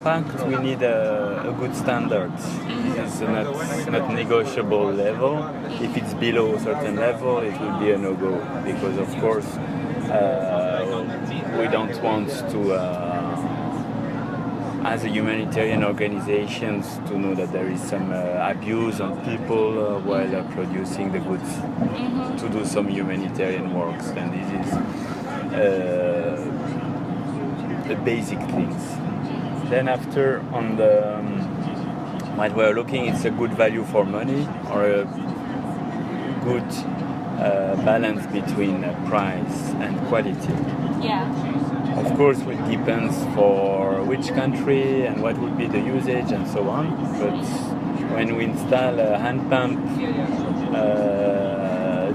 impact, we need a good standard. It's not negotiable level. If it's below a certain level, it will be a no-go, because of course we don't want to, as a humanitarian organizations, to know that there is some abuse on people while producing the goods to do some humanitarian works. And this is the basic things. Then after, on the what we're looking, it's a good value for money, or a good balance between price and quality. Yeah. Of course, it depends for which country and what would be the usage and so on. But when we install a hand pump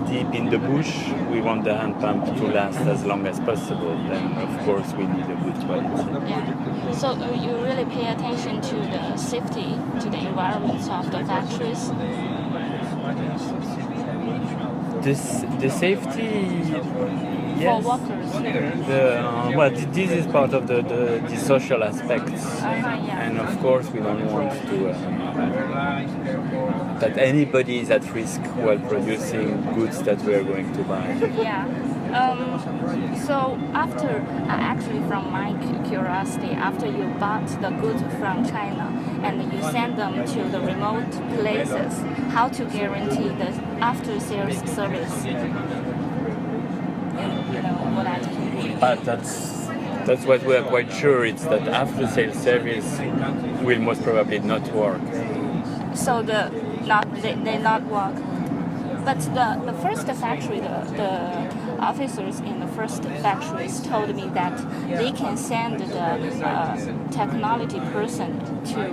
deep in the bush, we want the hand pump to last as long as possible. Then, of course, we need a good quality. Yeah. So you really pay attention to the safety, to the environment of the factories? The safety, yes. For workers? This is part of the social aspects. Yeah. And of course, we don't want to that anybody is at risk while producing goods that we are going to buy. Yeah. So after, actually from my curiosity, after you bought the goods from China and you send them to the remote places, how to guarantee the after-sales service? You know what I mean? But that's what we are quite sure. It's that after-sales service will most probably not work. So they not work. But the first factory, the officers in the first factories told me that they can send the technology person to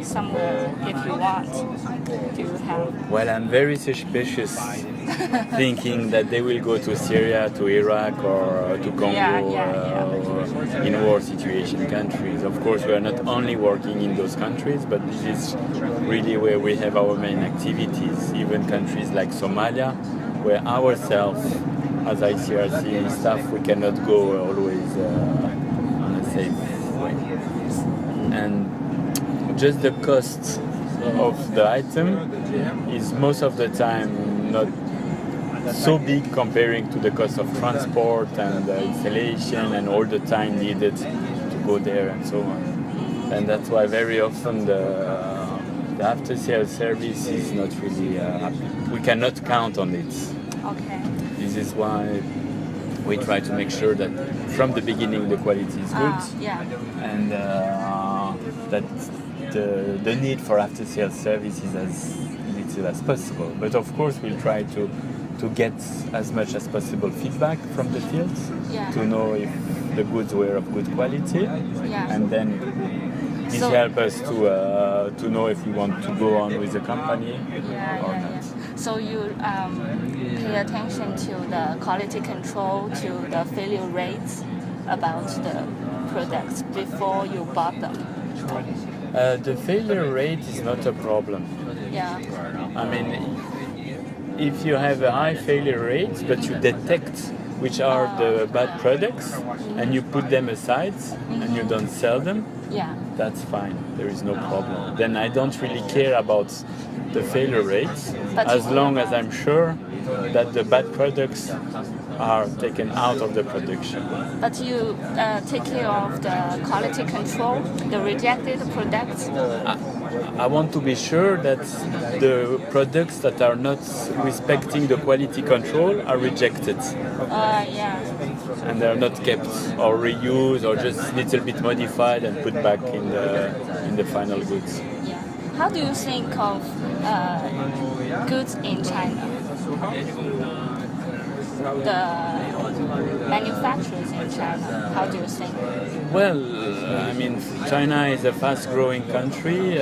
somewhere if you want to have. Well, I'm very suspicious, thinking that they will go to Syria, to Iraq, or to Congo, or in war situation countries. Of course, we are not only working in those countries, but this is really where we have our main activities. Even countries like Somalia, where ourselves, as ICRC staff, we cannot go always on a safe way. And just the cost of the item is most of the time not so big comparing to the cost of transport and installation and all the time needed to go there and so on. And that's why very often the after-sales service is not really, we cannot count on it. Okay. This is why we try to make sure that from the beginning the quality is good, and that the need for after-sales service is as little as possible. But of course we'll try to get as much as possible feedback from the fields to know if the goods were of good quality, and then this helps us to know if we want to go on with the company or not. So you pay attention to the quality control, to the failure rates about the products before you bought them? The failure rate is not a problem. Yeah. I mean, if you have a high failure rate, but you detect which are the bad products, and you put them aside and you don't sell them, that's fine. There is no problem. Then I don't really care about the failure rates, as long as I'm sure that the bad products are taken out of the production. But you take care of the quality control, the rejected products? I want to be sure that the products that are not respecting the quality control are rejected. And they are not kept or reused or just a little bit modified and put back in the final goods. Yeah. How do you think of goods in China? The manufacturers in China, how do you think? Well, I mean, China is a fast-growing country.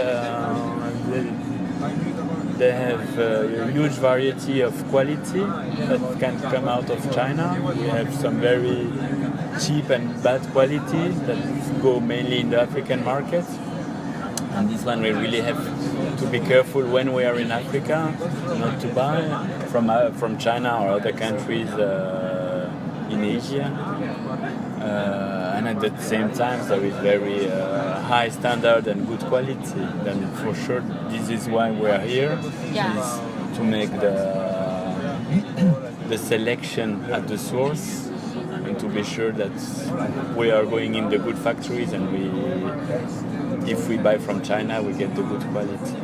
They have a huge variety of quality that can come out of China. We have some very cheap and bad quality that go mainly in the African market. And this one we really have to be careful when we are in Africa, not to buy from China or other countries in Asia. And at the same time there is very high standard and good quality. Then for sure this is why we are here, is to make the selection at the source and to be sure that we are going in the good factories and if we buy from China we get the good quality.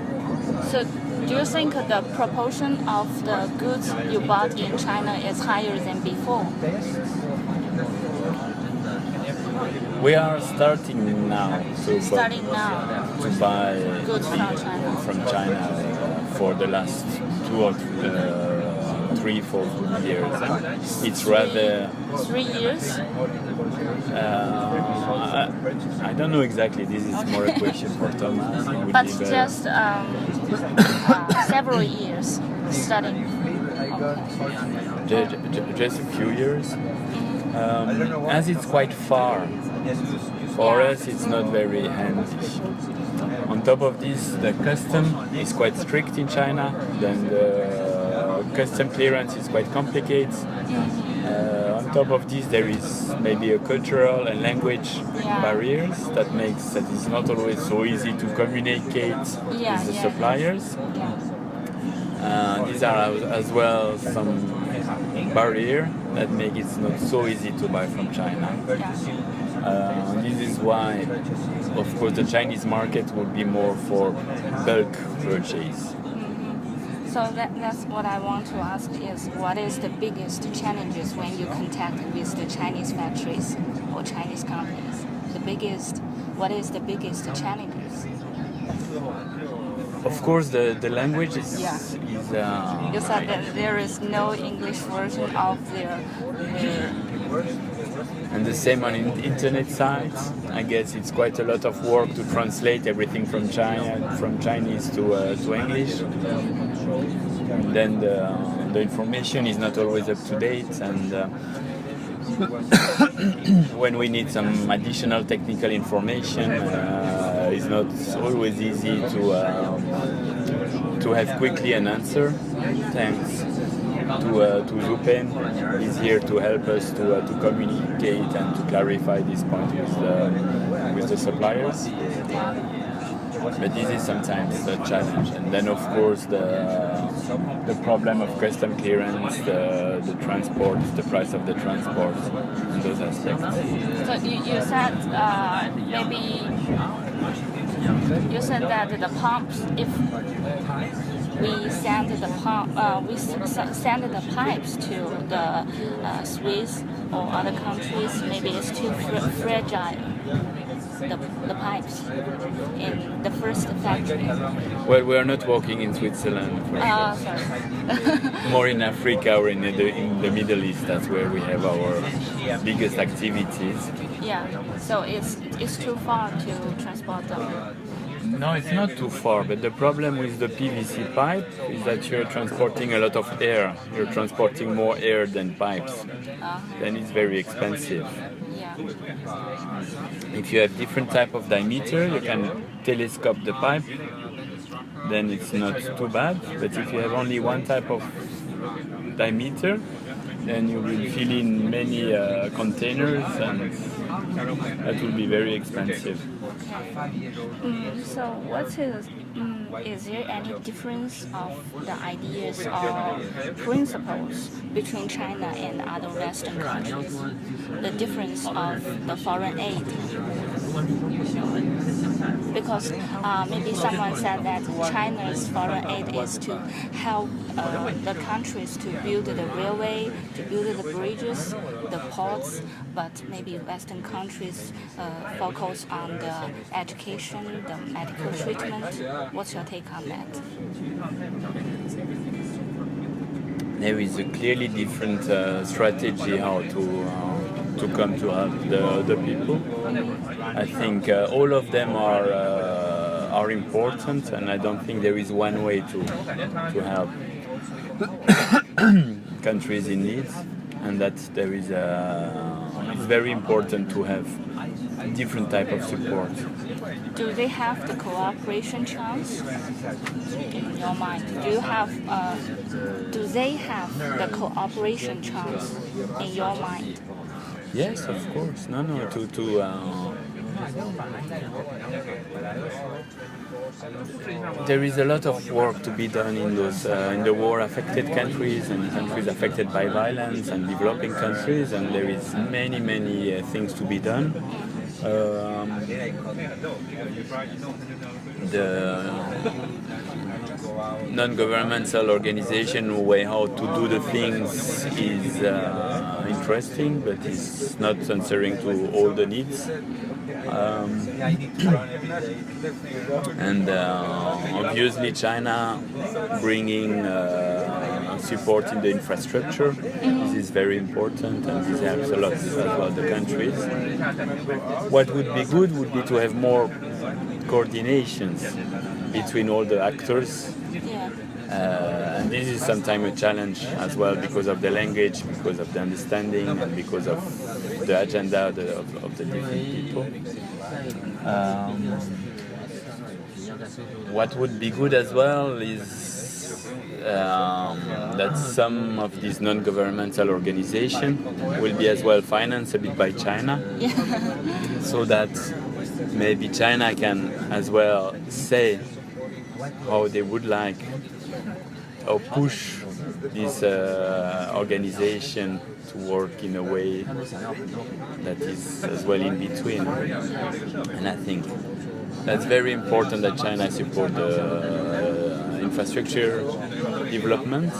So do you think the proportion of the goods you bought in China is higher than before? We are starting now to buy goods from China for the last 2 or 3-4 years. It's rather 3 years. I don't know exactly. This is more a question for Thomas. But just several years studying. Okay. Just a few years. As it's quite far, for us it's not very handy. On top of this, the custom is quite strict in China, then the custom clearance is quite complicated. On top of this, there is maybe a cultural and language barriers that makes that it's not always so easy to communicate with the suppliers. These are as well some barrier that make it not so easy to buy from China. This is why, of course, the Chinese market will be more for bulk purchase. So that's what I want to ask is, what is the biggest challenges when you contact with the Chinese factories or Chinese companies? What is the biggest challenges? Of course, the language is You said that there is no English version of their and the same on internet sites. I guess it's quite a lot of work to translate everything from Chinese to English. Then the information is not always up to date, and when we need some additional technical information, it's not always easy to have quickly an answer. Thanks to Zupen, is here to help us to communicate and to clarify this point with the suppliers. But this is sometimes a challenge. And then of course the problem of custom clearance, the transport, the price of the transport, and those aspects. So you said you said that the pumps, if we send the pipes to the Swiss or other countries, maybe it's too fragile. The pipes in the first factory. Well, we are not working in Switzerland. For sure. Sorry. More in Africa or in the Middle East. That's where we have our biggest activities. Yeah. So it's too far to transport them. No, it's not too far, but the problem with the PVC pipe is that you're transporting a lot of air. You're transporting more air than pipes. Then it's very expensive. Yeah. If you have different type of diameter, you can telescope the pipe, then it's not too bad. But if you have only one type of diameter, then you will fill in many containers, and that will be very expensive. So is there any difference of the ideas or principles between China and other Western countries? The difference of the foreign aid? Because maybe someone said that China's foreign aid is to help the countries to build the railway, to build the bridges, the ports, but maybe Western countries focus on the education, the medical treatment. What's your take on that? There is a clearly different strategy how to come to help the people. I think all of them are important, and I don't think there is one way to help countries in need, and that there is it's very important to have different type of support. Do they have the cooperation chance in your mind? Do they have the cooperation chance in your mind? Yes, of course. No, no. There is a lot of work to be done in those in the war-affected countries and countries affected by violence and developing countries, and there is many things to be done. The non-governmental organization way how to do the things is interesting, but it's not answering to all the needs. And obviously China bringing support in the infrastructure. This is very important, and this helps a lot as well the countries. What would be good would be to have more coordinations between all the actors. And this is sometimes a challenge as well because of the language, because of the understanding, and because of the agenda of the different people. What would be good as well is that some of these non-governmental organizations will be as well financed a bit by China, so that maybe China can as well say how they would like or push this organization to work in a way that is as well in between. And I think that's very important that China support the infrastructure development.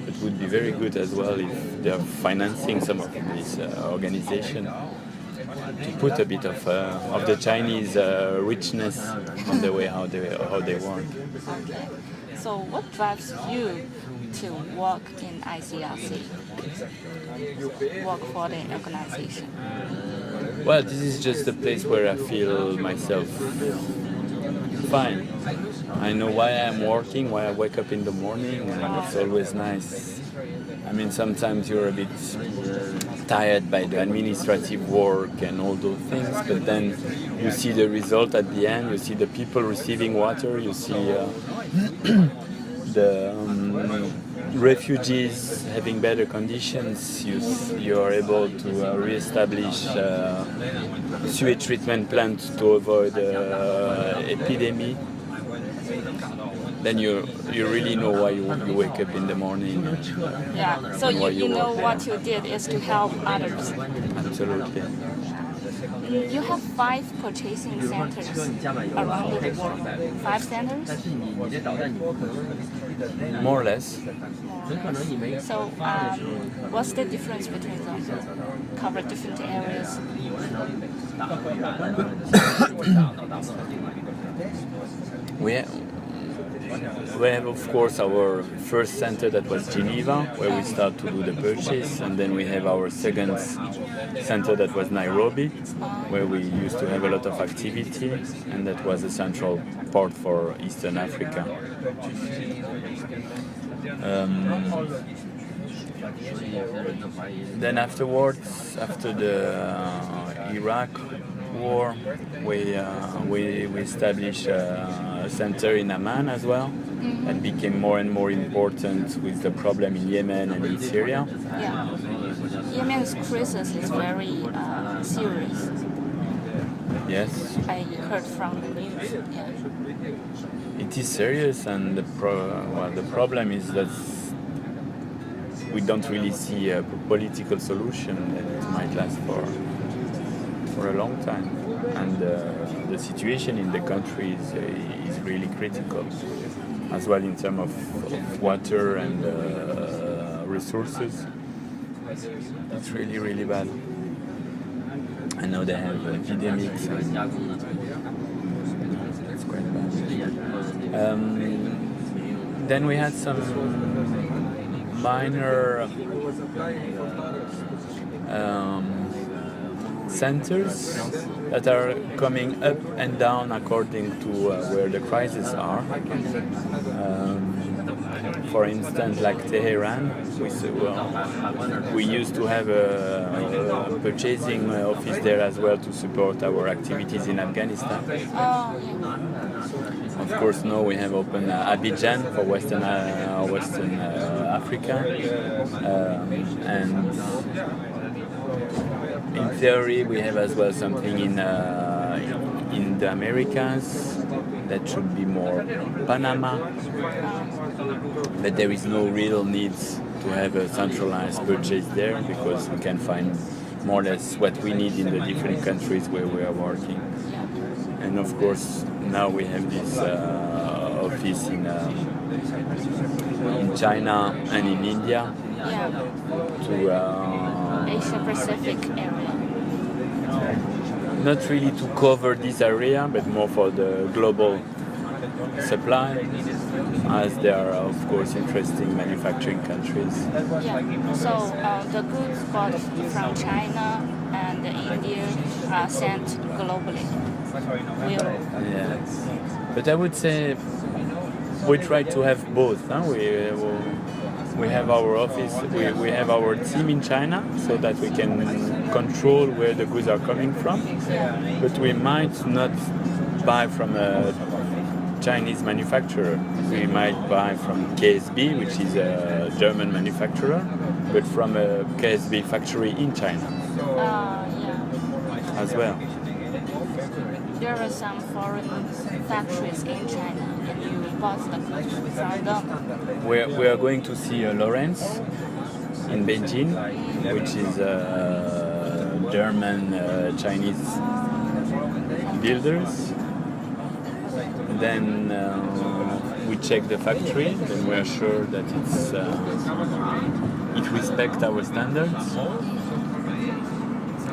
It would be very good as well if they are financing some of this organization to put a bit of the Chinese richness on the way how they work. Okay. So what drives you to work in ICRC? Work for the organization? Well, this is just a place where I feel myself fine. I know why I'm working, why I wake up in the morning, and it's always nice. I mean, sometimes you're a bit tired by the administrative work and all those things, but then you see the result at the end, you see the people receiving water, you see the refugees having better conditions, you are able to re-establish sewage treatment plants to avoid epidemic. Then you really know why you wake up in the morning. Yeah, so you know what you did is to help others. Absolutely. You have 5 purchasing centers around the world. 5 centers? More or less. So what's the difference between them? Cover different areas? We have, of course, our first center that was Geneva, where we start to do the purchase, and then we have our second center that was Nairobi, where we used to have a lot of activity, and that was a central port for Eastern Africa. Then afterwards, after the Iraq war, we established a center in Amman as well. That became more and more important with the problem in Yemen and in Syria. Yeah. Yemen's crisis is very serious. Yes. I heard from the news. Yeah. It is serious, and the problem is that we don't really see a political solution, and it might last for a long time. And the situation in the country is really critical, as well in terms of water and resources. It's really, really bad. I know they have epidemics. It's quite bad. Then we had some minor centers that are coming up and down according to where the crises are. For instance, like Tehran, we used to have a purchasing office there as well to support our activities in Afghanistan. Of course, now we have opened Abidjan for Western Africa, and In theory, we have as well something in the Americas that should be more Panama, but there is no real need to have a centralized purchase there because we can find more or less what we need in the different countries where we are working. And of course, now we have this office in China and in India to Asia Pacific area. Not really to cover this area, but more for the global supply, as they are, of course, interesting manufacturing countries. Yeah. So the goods bought from China and India are sent globally. Yes. But I would say we try to have both. Huh? We have our office, we have our team in China so that we can control where the goods are coming from. But we might not buy from a Chinese manufacturer. We might buy from KSB, which is a German manufacturer, but from a KSB factory in China as well. There are some foreign factories in China, and you bought the goods from them. We are going to see Laurent in Beijing, which is a German Chinese builders. Then we check the factory, then we are sure that it respects our standards.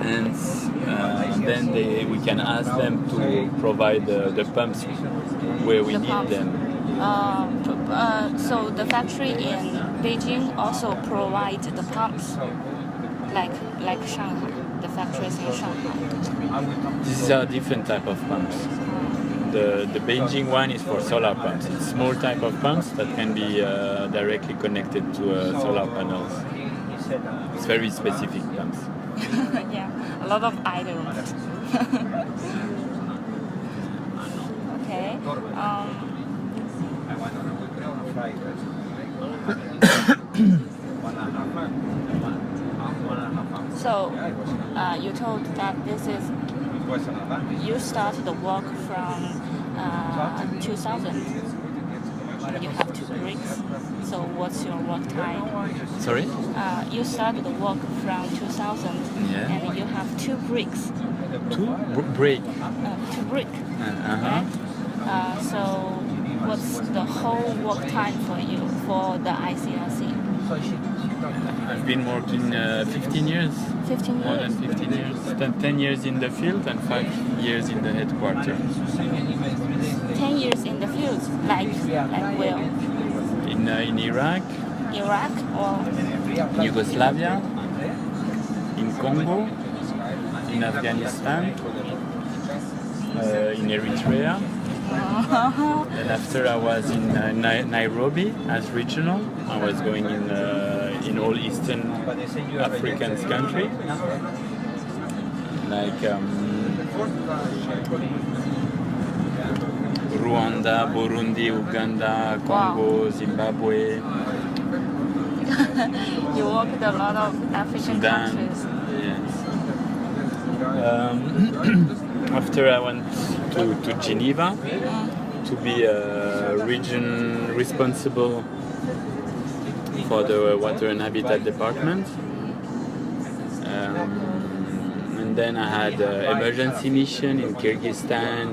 And then we can ask them to provide the pumps where we need them. So the factory in Beijing also provides the pumps, like Shanghai, the factories in Shanghai. These are different type of pumps. The Beijing one is for solar pumps. It's small type of pumps that can be directly connected to solar panels. It's very specific pumps. Yeah, a lot of items. Okay. So you told that you started the work from 2000. You have 2 bricks. So what's your work time? Sorry? You started the work from 2000 and you have 2 bricks. 2 brick? 2 brick. Right? So what's the whole work time for you for the ICRC? I've been working 15 years. 15 years? More than 15 years. 10 years in the field and 5 years in the headquarters. 10 years in the field, like where? In Iraq. Iraq or? In Yugoslavia. In Congo. In Afghanistan. In Eritrea. And after I was in Nairobi as regional. I was going in all Eastern African countries, like Rwanda, Burundi, Uganda, Congo, Zimbabwe. You worked a lot of African countries. Yes. After I went to Geneva to be a region responsible for the Water and Habitat Department. And then I had an emergency mission in Kyrgyzstan,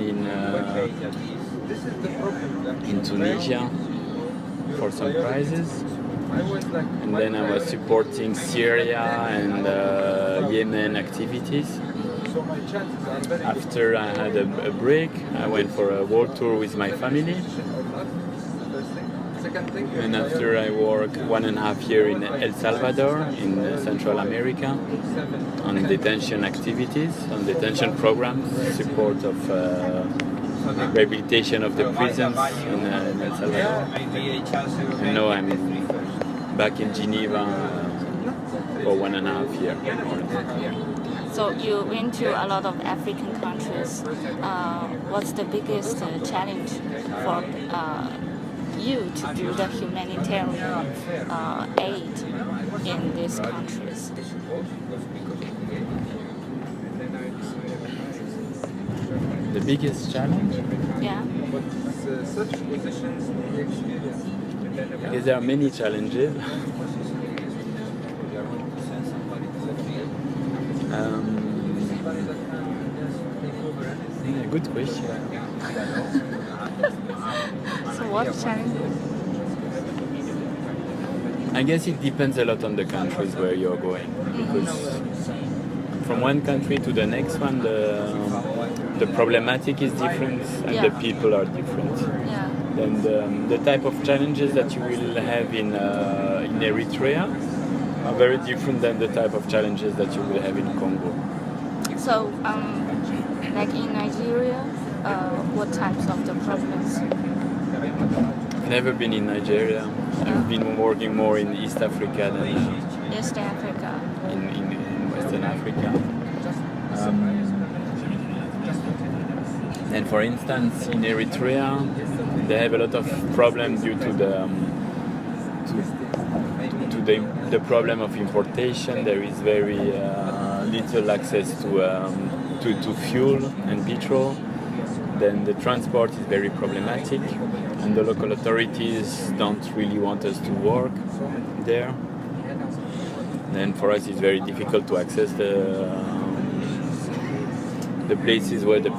in Tunisia for some prizes. And then I was supporting Syria and Yemen activities. After I had a break, I went for a world tour with my family. And after I worked 1.5 years in El Salvador, in Central America, on detention activities, on detention programs, support of rehabilitation of the prisons in El Salvador. And now I'm back in Geneva for 1.5 years. So you went to a lot of African countries. What's the biggest challenge for you to do the humanitarian aid in these countries? The biggest challenge? Yeah. Because there are many challenges. Yeah, good question. So what challenge? I guess it depends a lot on the countries where you're going. Because from one country to the next one, the problematic is different and the people are different. Yeah. And the type of challenges that you will have in Eritrea are very different than the type of challenges that you will have in Congo. So, like in Nigeria, what types of the problems? I've never been in Nigeria. I've been working more in East Africa than East Africa. in Western Africa. And for instance, in Eritrea, they have a lot of problems due to the problem of importation. There is very little access to fuel and petrol. Then the transport is very problematic, and the local authorities don't really want us to work there. Then for us, it's very difficult to access the places where the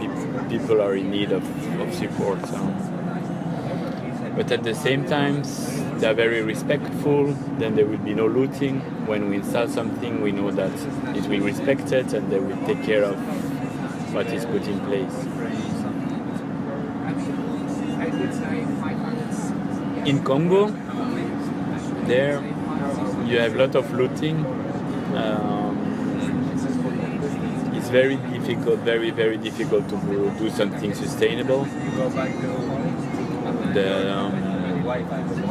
people are in need of support. But at the same time, they are very respectful. Then there will be no looting. When we install something, we know that it will be respected and they will take care of what is put in place. In Congo, there you have a lot of looting. It's very difficult, very, very difficult to do something sustainable.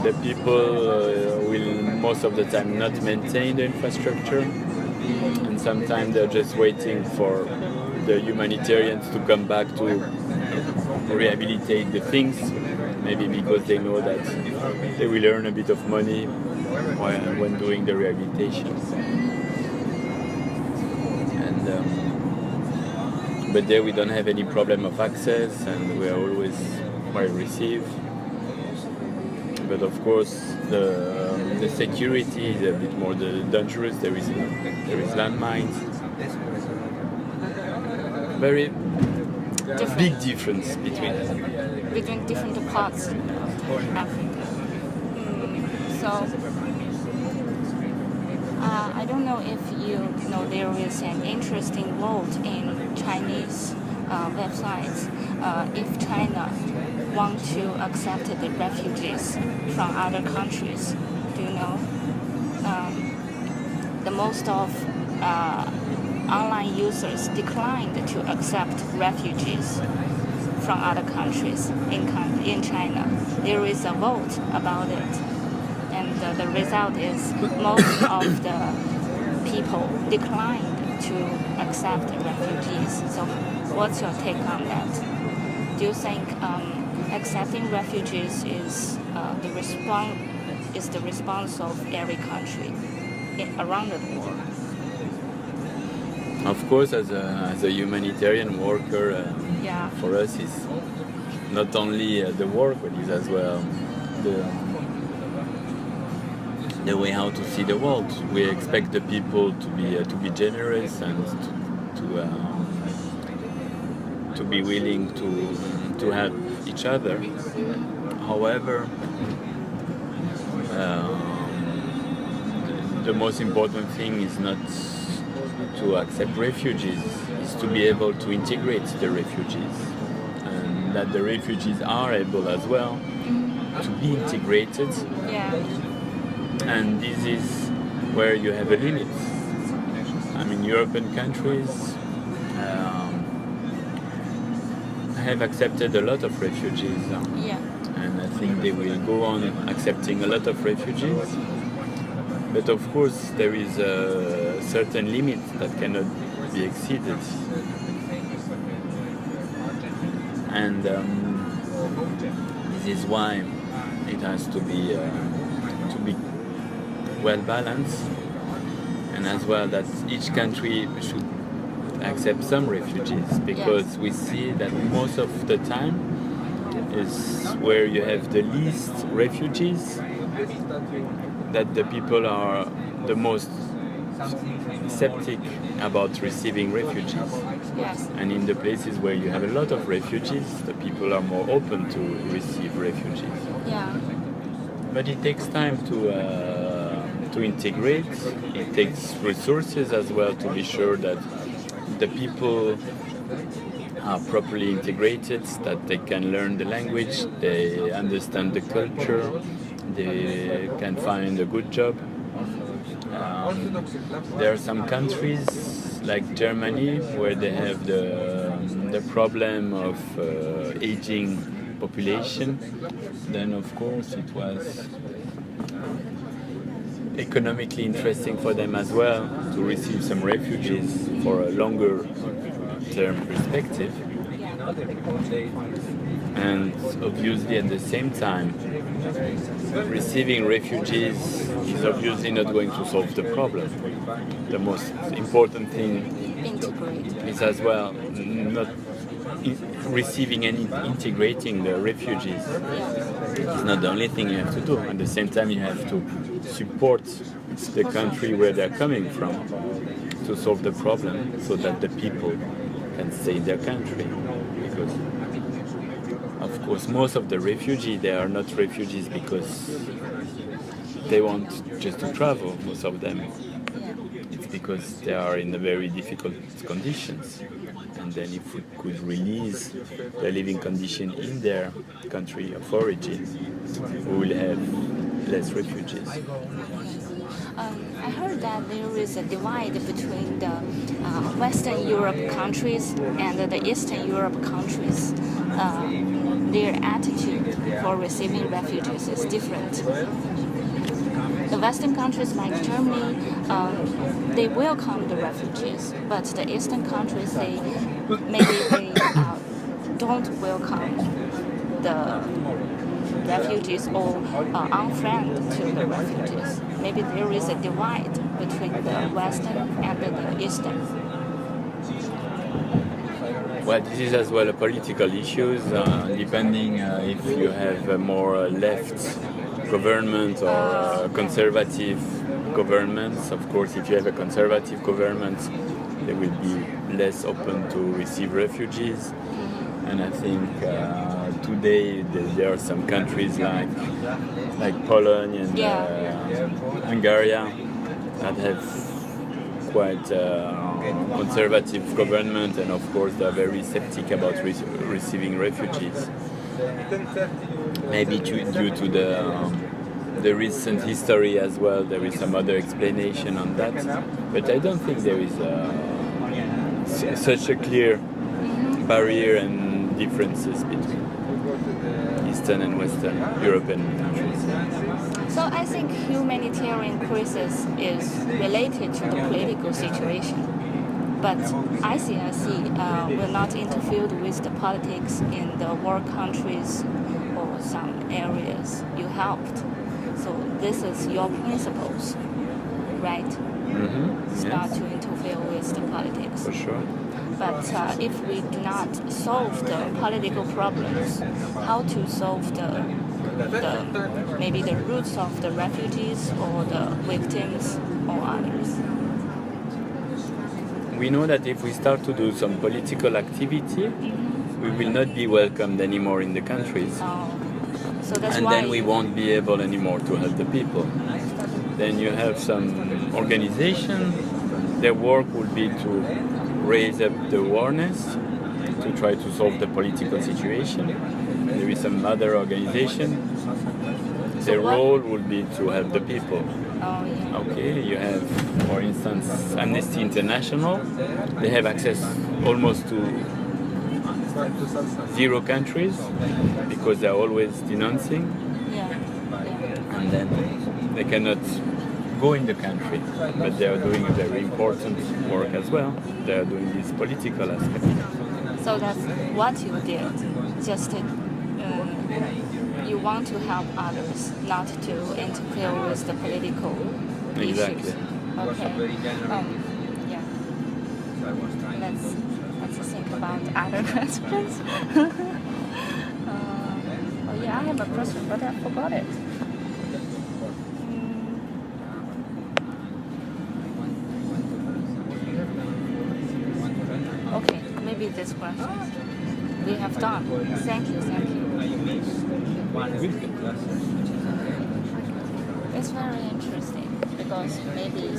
The people will most of the time not maintain the infrastructure, and sometimes they're just waiting for the humanitarians to come back to rehabilitate the things, maybe because they know that they will earn a bit of money when doing the rehabilitation. But there we don't have any problem of access, and we are always well received. But of course, the security is a bit more dangerous. There is landmines. Very big difference between different parts of Africa. So I don't know if you know there is an interesting vote in Chinese websites if China want to accept the refugees from other countries. Do you know? The most of online users declined to accept refugees from other countries in China. There is a vote about it, and the result is most of the people declined to accept refugees. So, what's your take on that? Do you think accepting refugees is the response of every country around the world? Of course, as a humanitarian worker, for us it's not only the work, but it's as well the way how to see the world. We expect the people to be generous and to be willing to help each other. However, the most important thing is not to accept refugees, is to be able to integrate the refugees, and that the refugees are able as well to be integrated. Yeah. And this is where you have a limit. I mean, European countries have accepted a lot of refugees. And I think they will go on accepting a lot of refugees. But of course, there is a certain limit that cannot be exceeded. And this is why it has to be well balanced. and as well that each country should accept some refugees, because we see that most of the time is where you have the least refugees that the people are the most skeptic about receiving refugees. Yes. And in the places where you have a lot of refugees, the people are more open to receive refugees. Yeah. But it takes time to integrate. It takes resources as well to be sure that the people are properly integrated, that they can learn the language, they understand the culture, they can find a good job. There are some countries like Germany where they have the problem of aging population. Then of course it was economically interesting for them as well to receive some refugees for a longer term perspective. And obviously at the same time, receiving refugees is obviously not going to solve the problem. The most important thing is as well not receiving and integrating the refugees. It's not the only thing you have to do. At the same time, you have to support the country where they're coming from to solve the problem so that the people can stay in their country. Because of course most of the refugees, they are not refugees because they want just to travel, most of them. It's because they are in a very difficult conditions. And then if we could release the living condition in their country of origin, we will have less refugees. I heard that there is a divide between the Western Europe countries and the Eastern Europe countries. Their attitude for receiving refugees is different. The Western countries like Germany, they welcome the refugees, but the Eastern countries, they don't welcome the refugees or unfriend to the refugees. Maybe there is a divide between the Western and the Eastern. Well, this is as well a political issue, depending if you have a more left government or conservative governments. Of course, if you have a conservative government, they will be less open to receive refugees. And I think today there are some countries like Poland and Hungary that have quite conservative government, and of course they are very skeptic about receiving refugees. Maybe due to the recent history as well, there is some other explanation on that. But I don't think there is such a clear barrier and differences between Eastern and Western European countries. So I think humanitarian crisis is related to the political situation. But ICRC will not interfere with the politics in the war countries or some areas you helped. So this is your principles, right? Mm-hmm. It's not to interfere with the politics. For sure. But if we do not solve the political problems, how to solve maybe the roots of the refugees or the victims or others? We know that if we start to do some political activity, we will not be welcomed anymore in the countries. So that's and why then we won't be able anymore to help the people. Then you have some organization, their work will be to raise up the awareness, to try to solve the political situation. There is some other organization, their role would be to help the people. Okay, you have, for instance, Amnesty International. They have access almost to 0 countries because they are always denouncing. And then they cannot go in the country, but they are doing a very important work as well. They are doing this political aspect. So that's what you did. Just you want to help others, not to interfere with the political issues. Okay. Yeah. Let's think about other questions. Oh yeah, I have a question, but I forgot it. Okay, maybe this question. We have done. Thank you. It's very interesting because maybe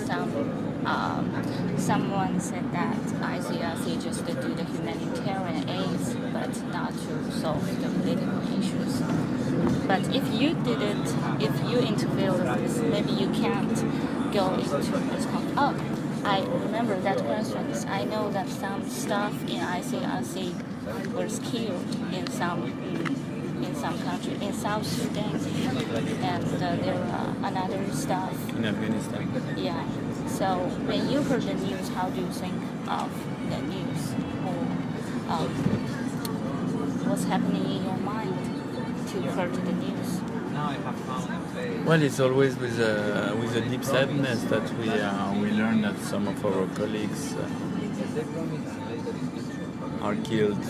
someone said that ICRC just to do the humanitarian aids, but not to solve the political issues. But if you interfere with this, maybe you can't go into this conflict. Oh, I remember that question. I know that some staff in ICRC was killed in some country, in South Sudan, and there are another staff in Afghanistan. Yeah. So when you heard the news, how do you think of the news, or what's happening in your mind to heard the news? Well, it's always with a deep sadness that we learn that some of our colleagues are killed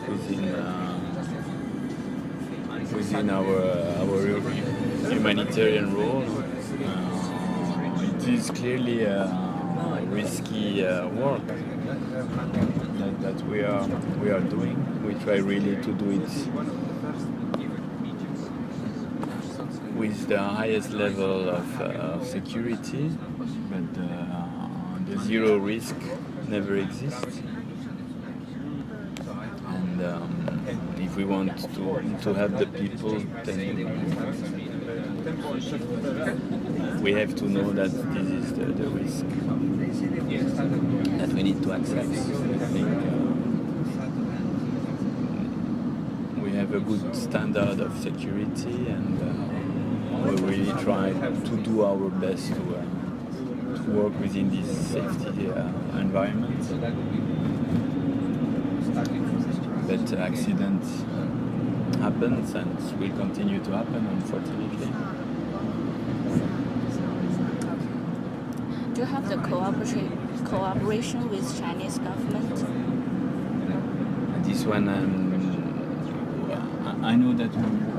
within our humanitarian role. It is clearly a risky work that we are doing. We try really to do it with the highest level of security, but the zero risk never exists. And if we want to help the people, then we have to know that this is the risk that we need to accept. I think we have a good standard of security, and we really try to do our best to work within this safety environment. But accidents happens and will continue to happen, unfortunately. Do you have the cooperation with Chinese government? This one, I know that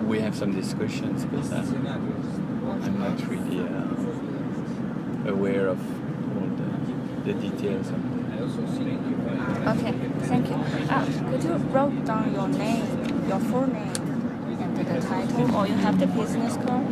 we have some discussions, but I'm not really aware of all the details. Okay, thank you. Could you write down your name, your full name, and the title, or you have the business card?